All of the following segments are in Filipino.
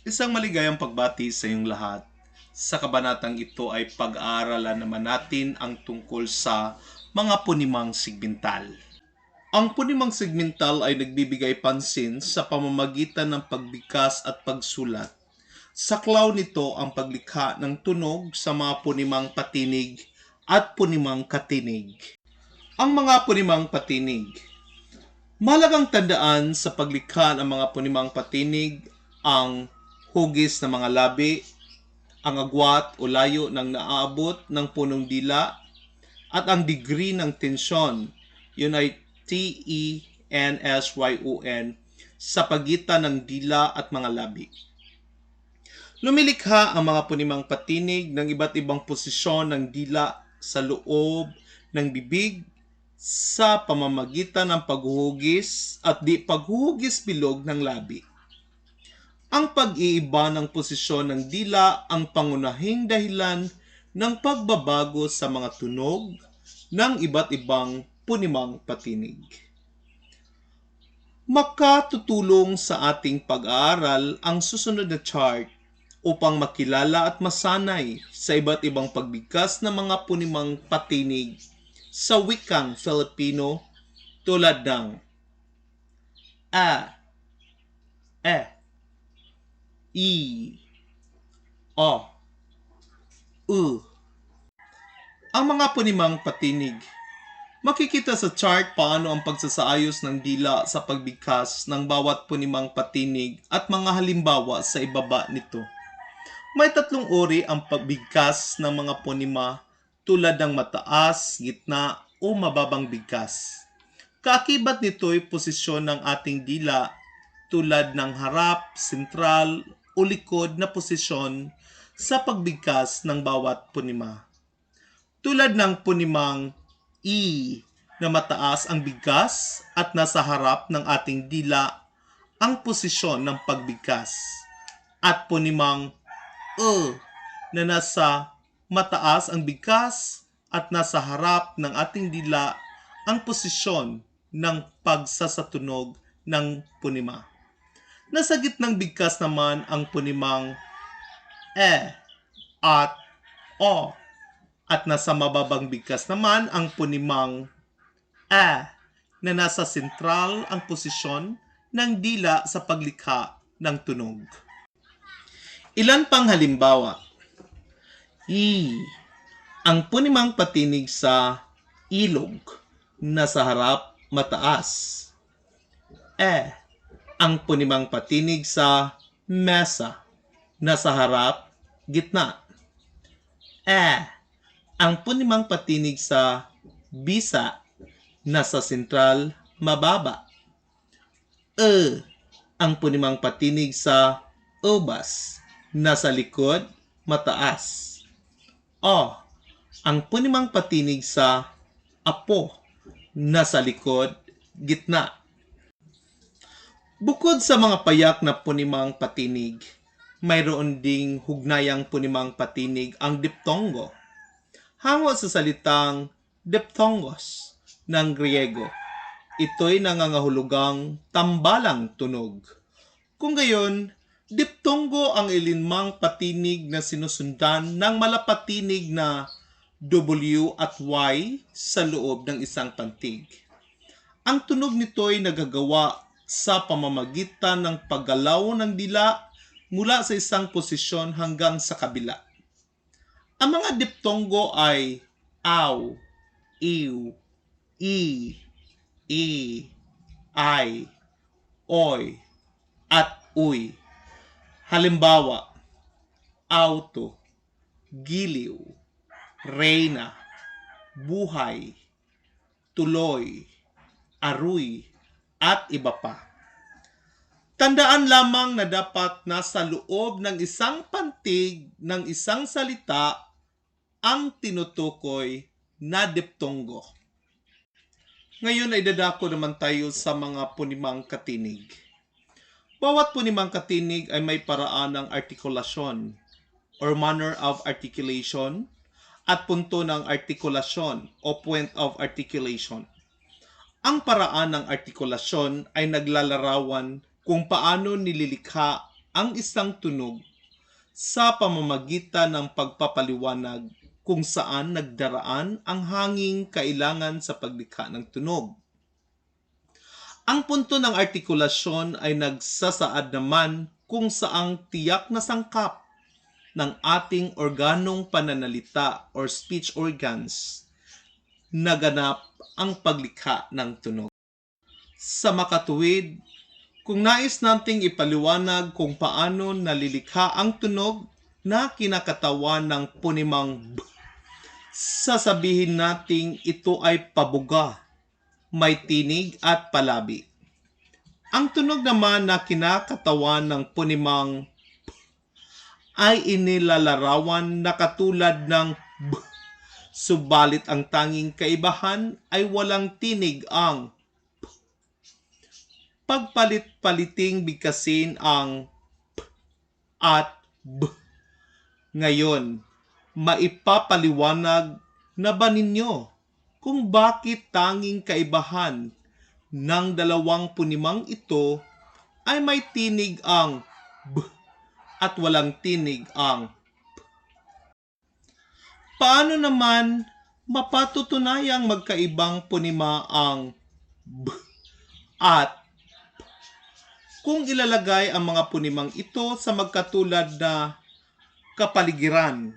Isang maligayang pagbati sa iyong lahat. Sa kabanatang ito ay pag-aaralan naman natin ang tungkol sa mga punimang segmental. Ang punimang segmental ay nagbibigay pansin sa pamamagitan ng pagbigkas at pagsulat. Saklaw nito ang paglikha ng tunog sa mga punimang patinig at punimang katinig. Ang mga punimang patinig. Mahalagang tandaan sa paglikha ng mga punimang patinig ang hugis ng mga labi, ang agwat o layo ng naaabot ng punong dila, at ang degree ng tensyon, yun ay TENSYON, sa pagitan ng dila at mga labi. Lumilikha ang mga punimang patinig ng iba't ibang posisyon ng dila sa loob ng bibig sa pamamagitan ng paghuhugis at di paghuhugis bilog ng labi. Ang pag-iiba ng posisyon ng dila ang pangunahing dahilan ng pagbabago sa mga tunog ng iba't ibang punimang patinig. Makatutulong sa ating pag-aaral ang susunod na chart upang makilala at masanay sa iba't ibang pagbigkas ng mga punimang patinig sa wikang Filipino tulad ng A, E, I, O, U. Ang mga punimang patinig. Makikita sa chart paano ang pagsasaayos ng dila sa pagbigkas ng bawat punimang patinig at mga halimbawa sa ibaba nito. May tatlong uri ang pagbigkas ng mga punima tulad ng mataas, gitna o mababang bigkas. Kaakibat nito ay posisyon ng ating dila tulad ng harap, sentral o likod na posisyon sa pagbigkas ng bawat punima. Tulad ng punimang E na mataas ang bigkas at nasa harap ng ating dila ang posisyon ng pagbigkas, at punimang E na nasa mataas ang bigkas at nasa harap ng ating dila ang posisyon ng pagsasatunog ng punima. Nasa gitnang bigkas naman ang punimang E at O, at nasa mababang bigkas naman ang punimang A na nasa sentral ang posisyon ng dila sa paglikha ng tunog. Ilan pang halimbawa? E. Ang punimang patinig sa ilog na sa harap mataas. E. Ang punimang patinig sa mesa na sa harap gitna. E. Ang punimang patinig sa bisa na sa sentral mababa. E. Ang punimang patinig sa ubas na sa likod mataas. O. Ang punimang patinig sa apo na sa likod gitna. Bukod sa mga payak na punimang patinig, mayroon ding hugnayang punimang patinig ang diptongo. Hango sa salitang diphthongos ng Griego, ito'y nangangahulugang tambalang tunog. Kung gayon, diptongo ang ilinmang patinig na sinusundan ng malapatinig na W at Y sa loob ng isang pantig. Ang tunog nito'y nagagawa sa pamamagitan ng paggalaw ng dila mula sa isang posisyon hanggang sa kabila. Ang mga diptongo ay aw, iw, i, ay, oy, at uy. Halimbawa, auto, giliw, reyna, buhay, tuloy, aruy, at iba pa. Tandaan lamang na dapat nasa loob ng isang pantig ng isang salita ang tinutukoy na diptongo. Ngayon ay dadako naman tayo sa mga punimang katinig. Bawat punimang katinig ay may paraan ng artikulasyon or manner of articulation at punto ng artikulasyon o point of articulation. Ang paraan ng artikulasyon ay naglalarawan kung paano nililikha ang isang tunog sa pamamagitan ng pagpapaliwanag kung saan nagdaraan ang hanging kailangan sa paglikha ng tunog. Ang punto ng artikulasyon ay nagsasaad naman kung saang tiyak na sangkap ng ating organong pananalita or speech organs naganap ang paglikha ng tunog. Sa makatuwid, kung nais nating ipaliwanag kung paano nalilikha ang tunog na kinakatawan ng punimang B, sasabihin nating ito ay pabuga, may tinig at palabi. Ang tunog naman na kinakatawan ng punimang P ay inilalarawan na katulad ng B, subalit ang tanging kaibahan ay walang tinig ang P. Pagpalit-paliting bigkasin ang P at B. Ngayon, maipapaliwanag na ba ninyo kung bakit tanging kaibahan ng dalawang punimang ito ay may tinig ang B at walang tinig ang P? Paano naman mapatutunayang magkaibang punima ang B at P? Kung ilalagay ang mga punimang ito sa magkatulad na kapaligiran,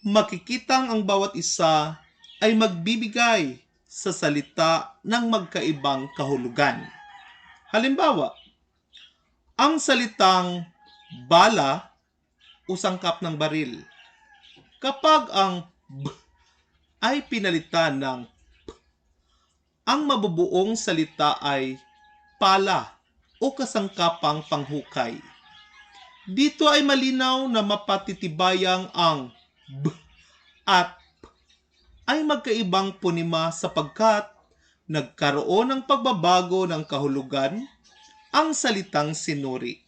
makikitang ang bawat isa ay magbibigay sa salita ng magkaibang kahulugan. Halimbawa, ang salitang bala o sangkap ng baril. Kapag ang B ay pinalitan ng P, ang mabubuong salita ay pala o kasangkapang panghukay. Dito ay malinaw na mapatitibayang ang B at P ay magkaibang punima sapagkat nagkaroon ng pagbabago ng kahulugan ang salitang sinuri.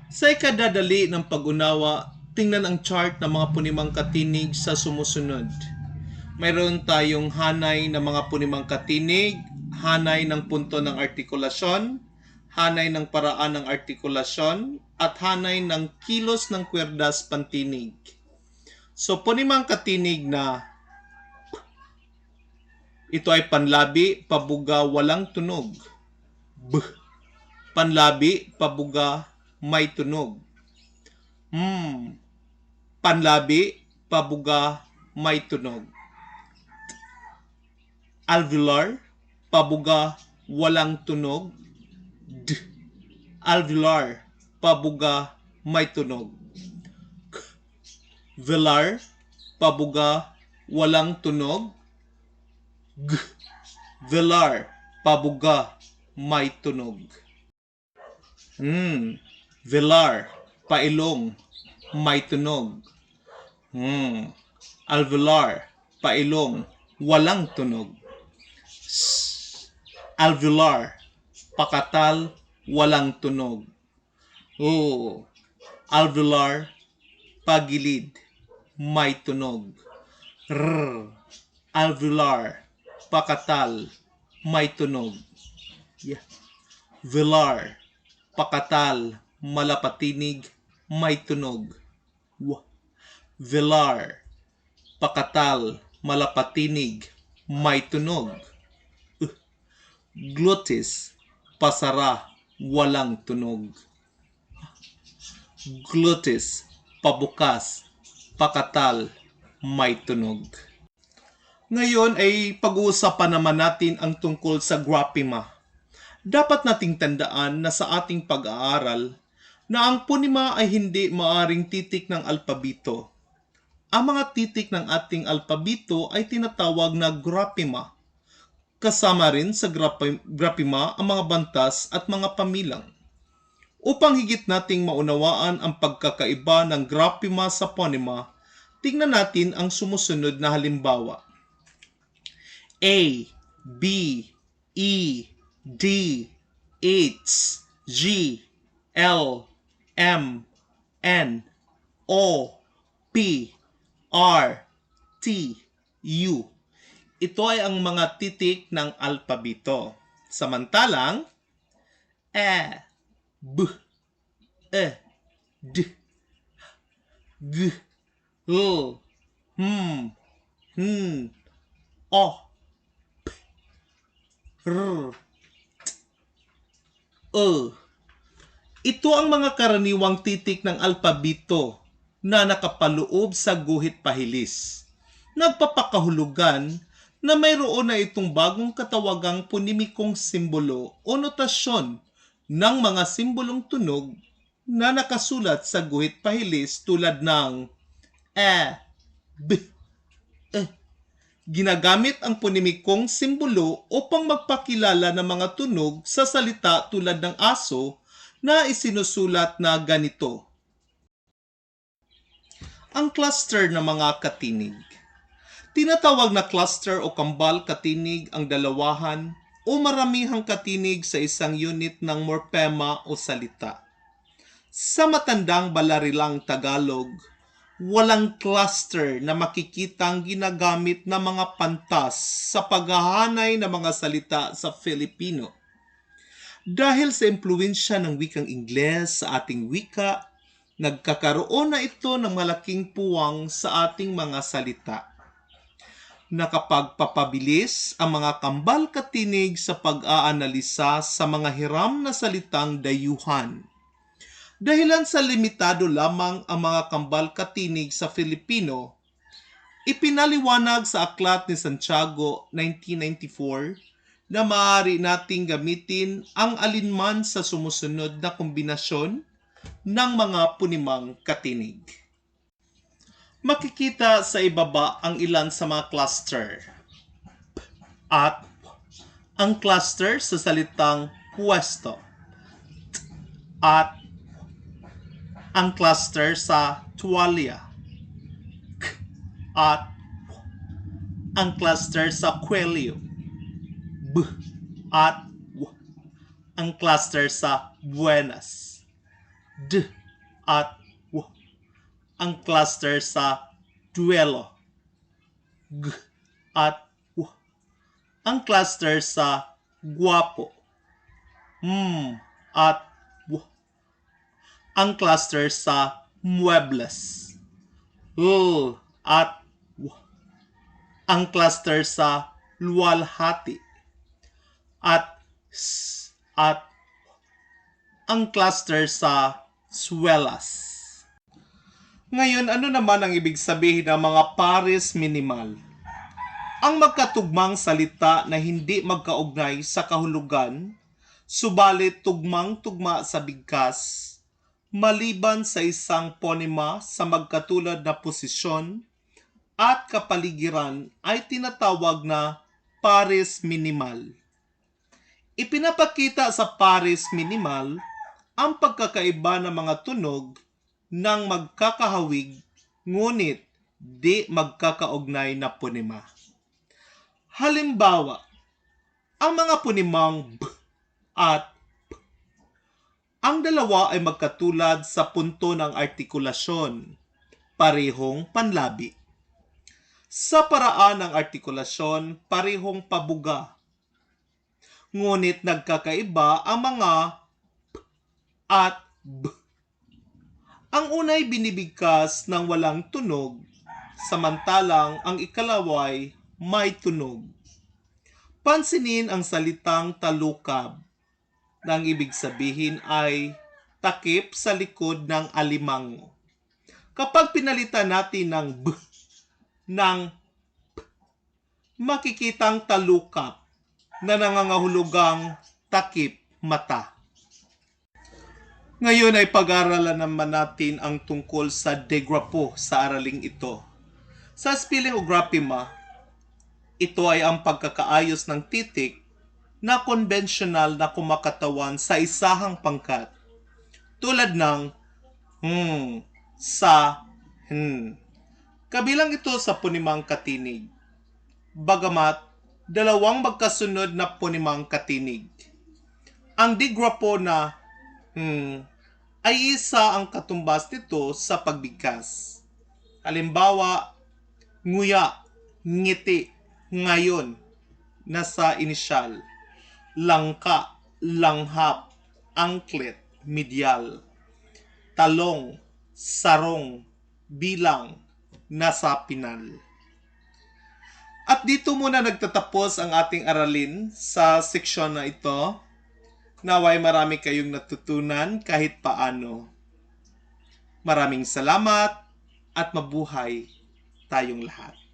Sa ikadadali ng pag-unawa, tingnan ang chart ng mga punimang katinig sa sumusunod. Mayroon tayong hanay ng mga punimang katinig, hanay ng punto ng artikulasyon, hanay ng paraan ng artikulasyon, at hanay ng kilos ng kwerdas pantinig. So, punimang katinig na ito ay panlabi, pabuga, walang tunog. B. Panlabi, pabuga, may tunog. Panlabi, pabuga, may tunog. Alveolar, pabuga, walang tunog. D. Alveolar, pabuga, may tunog. Velar, pabuga, walang tunog. G. Velar, pabuga, may tunog. Velar, pailong, may tunog. Alveolar, pailong, walang tunog. Alveolar, pakatal, walang tunog. Alveolar, pagilid, may tunog. Alveolar, pakatal, may tunog. Velar, pakatal, malapatinig, may tunog. Velar, pakatal, malapatinig, may tunog. Glottis, pasara, walang tunog. Glottis, pabukas, pakatal, may tunog. Ngayon ay pag-uusapan naman natin ang tungkol sa grapema. Dapat nating tandaan na sa ating pag-aaral na ang punima ay hindi maaring titik ng alpabito. Ang mga titik ng ating alpabito ay tinatawag na grapema. Kasama rin sa grapema ang mga bantas at mga pamilang. Upang higit nating maunawaan ang pagkakaiba ng grapema sa ponema, tingnan natin ang sumusunod na halimbawa. A, B, E, D, H, G, L, M, N, O, P, R, T, U. Ito ay ang mga titik ng alpabito. Samantalang, E, B, e, d, g, l, o, r, e. Ito ang mga karaniwang titik ng alpabito na nakapaloob sa guhit pahilis. Nagpapakahulugan na mayroon na itong bagong katawagang punimikong simbolo o notasyon ng mga simbolong tunog na nakasulat sa guhit pahilis tulad ng b, e. Ginagamit ang punimikong simbolo upang magpakilala ng mga tunog sa salita tulad ng aso na isinusulat na ganito. Ang cluster ng mga katinig. Tinatawag na cluster o kambal katinig ang dalawahan o maramihang katinig sa isang unit ng morpema o salita. Sa matandang balarilang Tagalog, walang cluster na makikitang ginagamit na mga pantas sa paghahanay ng mga salita sa Filipino. Dahil sa impluwensya ng wikang Ingles sa ating wika, nagkakaroon na ito ng malaking puwang sa ating mga salita. Nakapagpapabilis ang mga kambal katinig sa pag-aanalisa sa mga hiram na salitang dayuhan. Dahilan sa limitado lamang ang mga kambal katinig sa Filipino, ipinaliwanag sa Aklat ni Santiago 1994 na maaari nating gamitin ang alinman sa sumusunod na kombinasyon ng mga punimang katinig. Makikita sa ibaba ang ilan sa mga cluster. At ang cluster sa salitang pwesto. At ang cluster sa tuwalya. At ang cluster sa kwelyo. At ang cluster sa buenas. At ang cluster sa duelo. At ang cluster sa guwapo. At ang cluster sa muebles. At ang cluster sa luwalhati. At ang cluster sa swelas. Ngayon, ano naman ang ibig sabihin ng mga pares minimal? Ang magkatugmang salita na hindi magkaugnay sa kahulugan, subalit tugmang-tugma sa bigkas, maliban sa isang ponema sa magkatulad na posisyon at kapaligiran ay tinatawag na pares minimal. Ipinapakita sa pares minimal ang pagkakaiba ng mga tunog ng magkakahawig ngunit di magkakaugnay na punima. Halimbawa, ang mga punimang b at p. Ang dalawa ay magkatulad sa punto ng artikulasyon, parehong panlabi. Sa paraan ng artikulasyon, parehong pabuga. Ngunit nagkakaiba ang mga p at b. Ang unay binibigkas ng walang tunog, samantalang ang ikalaway may tunog. Pansinin ang salitang talukab, na ang ibig sabihin ay takip sa likod ng alimango. Kapag pinalitan natin ng b ng p, makikitang talukap na nangangahulugang takip mata. Ngayon ay pag-aralan naman natin ang tungkol sa degrapo sa araling ito. Sa spelling o graphema, ito ay ang pagkakaayos ng titik na konbensyonal na kumakatawan sa isahang pangkat. Tulad ng sa, Kabilang ito sa punimang katinig. Bagamat dalawang magkasunod na punimang katinig. Ang digrapo na ay isa ang katumbas nito sa pagbigkas. Halimbawa, nguya, ngiti, ngayon, nasa inisyal, langka, langhap, angklet, medial. talong, sarong, bilang, nasa pinal. At dito muna nagtatapos ang ating aralin sa seksyon na ito. Naway marami kayong natutunan kahit paano. Maraming salamat at mabuhay tayong lahat.